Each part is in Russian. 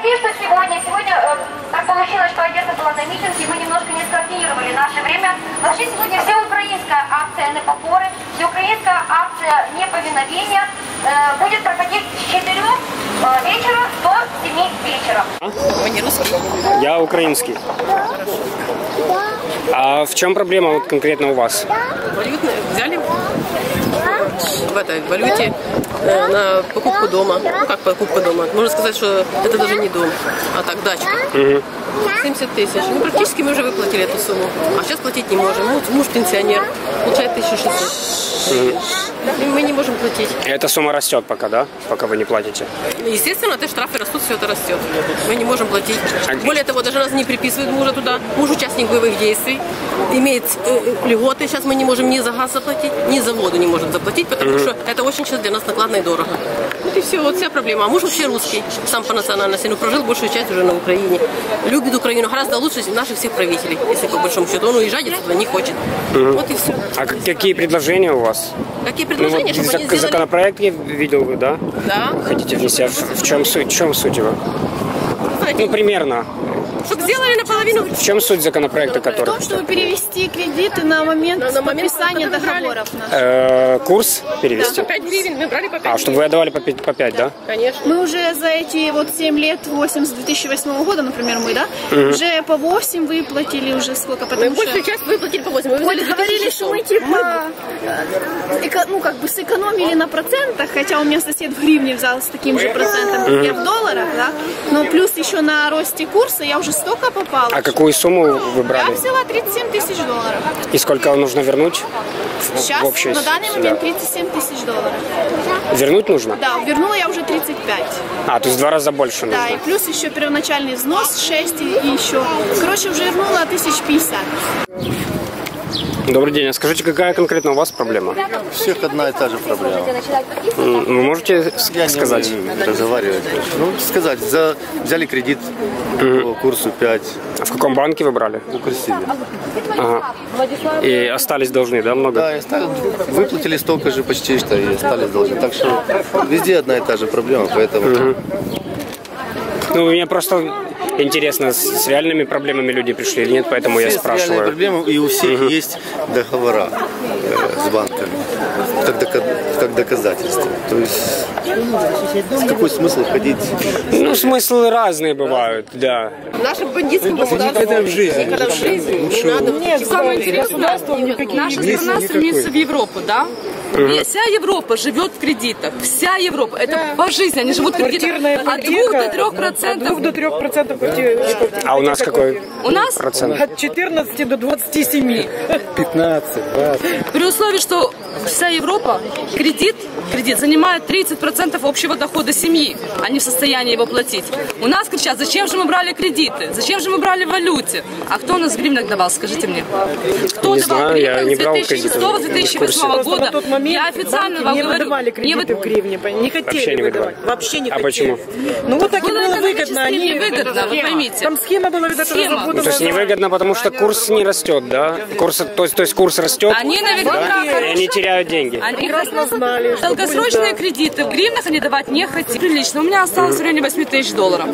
надеюсь, что сегодня так получилось, что Одесса была на митинге, мы немножко не скоординировали наше время. Вообще сегодня всеукраинская акция «Непокоры», всеукраинская акция неповиновения будет проходить с 4 вечера до 7 вечера. Вы не русский? Я украинский. А в чем проблема вот конкретно у вас? Валютные взяли в этой валюте на покупку дома. Ну как покупка дома? Можно сказать, что это даже не дом, а так дачка. 70 тысяч. Ну практически мы уже выплатили эту сумму. А сейчас платить не можем. Муж пенсионер, получает 1600. И мы не можем платить. Эта сумма растет пока, да? Пока вы не платите? Естественно, эти штрафы растут, все это растет. Мы не можем платить. Более того, даже нас не приписывают мужа туда. Муж участник боевых действий. Имеет льготы. Сейчас мы не можем ни за газ заплатить, ни за воду не можем заплатить, потому что это очень сейчас для нас накладно и дорого. Вот и все, вот вся проблема. А муж вообще русский, сам по национальности, но прожил большую часть уже на Украине. Любит Украину гораздо лучше наших всех правителей, если по большому счету. Он уезжать отсюда не хочет. Вот и все. А какие предложения у вас? Какие предложения? Ну, вот законопроект я видел вы, да? Да. Хотите внести? В чем суть? В чем суть его? Ну, примерно. Чтобы сделали наполовину. В чем суть законопроекта, который? В том, чтобы перевести кредиты на момент подписания договоров. Курс перевести? Да, по 5 гривен мы брали по 5 А, чтобы вы отдавали по 5, да? Конечно. Мы уже за эти вот 7 лет, 8 с 2008 года, например, мы, да? Уже по 8 выплатили, уже сколько, потому мы большую часть выплатили по 8. Мы говорили, что мы типа, ну как бы сэкономили на процентах, хотя у меня сосед в гривне взял с таким же процентом, как я в долларах, да? Но плюс еще на росте курса я уже столько попала. А какую сумму вы брали? Я взяла 37 тысяч долларов. И сколько нужно вернуть? Сейчас, в общей, на данный момент 37 тысяч долларов. Вернуть нужно? Да, вернула я уже 35. А, то есть в 2 раза больше нужно? Да, и плюс еще первоначальный взнос 6 и еще. Короче, уже вернула 1050. Добрый день. А скажите, какая конкретно у вас проблема? У всех одна и та же проблема. Вы можете сказать? Я не умею разговаривать. Ну, сказать, взяли кредит по курсу 5. А в каком банке вы брали? В Укрсибе. Ага. И остались должны, да, много? Да, выплатили столько же почти, что и остались должны. Так что везде одна и та же проблема, поэтому... Ну, мне просто интересно, с реальными проблемами люди пришли или нет, поэтому я спрашиваю. Реальные проблемы, и у всех есть договора с банками, как доказательство. То есть, какой смысл ходить? Ну, смыслы разные бывают, да. Нашим бандитским государством. Это в жизни. Когда в жизни. Не надо. Нет, самое интересное, наша страна стремится в Европу, да? И вся Европа живет в кредитах. Вся Европа. Это по жизни. Они живут в кредитах. От 2 до 3%. От 2 до 3% квартиры. А у нас какой? У нас процент? От 14 до 27. 15, 20. при условии, что вся Европа кредит занимает 30% общего дохода семьи. Они в состоянии его платить. У нас кричат, зачем же мы брали кредиты? Зачем же мы брали в валюте? А кто у нас в гривнах давал, скажите мне? Кто Не давал знаю, я не брал 2006 2008 года? На тот момент Я официально банки вам не говорю. выдавали кредиты в гривне, не хотели выдавать. Вообще не хотели. почему? Ну вот так и Было было выгодно. экономически невыгодно, вы поймите. Там схема была вот эта Схема. разработана. То есть невыгодно, потому что курс не растет, да? То есть курс растет, Они наверняка и они теряют деньги. Они прекрасно знали, что долгосрочные будет, да. кредиты в гривнах они давать не хотят. Прилично. У меня осталось в районе 8 тысяч долларов.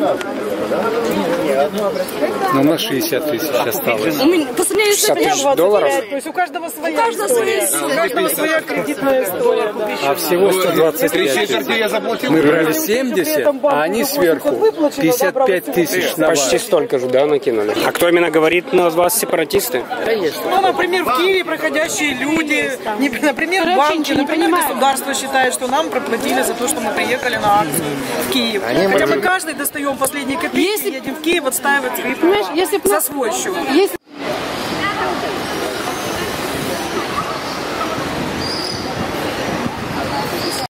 Ну, на 60 тысяч осталось. У меня, по сравнению с 60 этим, тысяч долларов? То есть у каждого своя каждого история. своя У каждого своя кредитная история. А всего 125. Мы брали 70, а они сверху 55 тысяч на Почти вас. столько же, да, накинули? А кто именно говорит на вас сепаратисты? Ну, например, в Киеве проходящие люди, например, банки, например, государство считает, что нам проплатили за то, что мы приехали на акцию в Киев. Хотя мы каждый достаем последние копейки, едем в Киев отстаивать свои права за свой счет.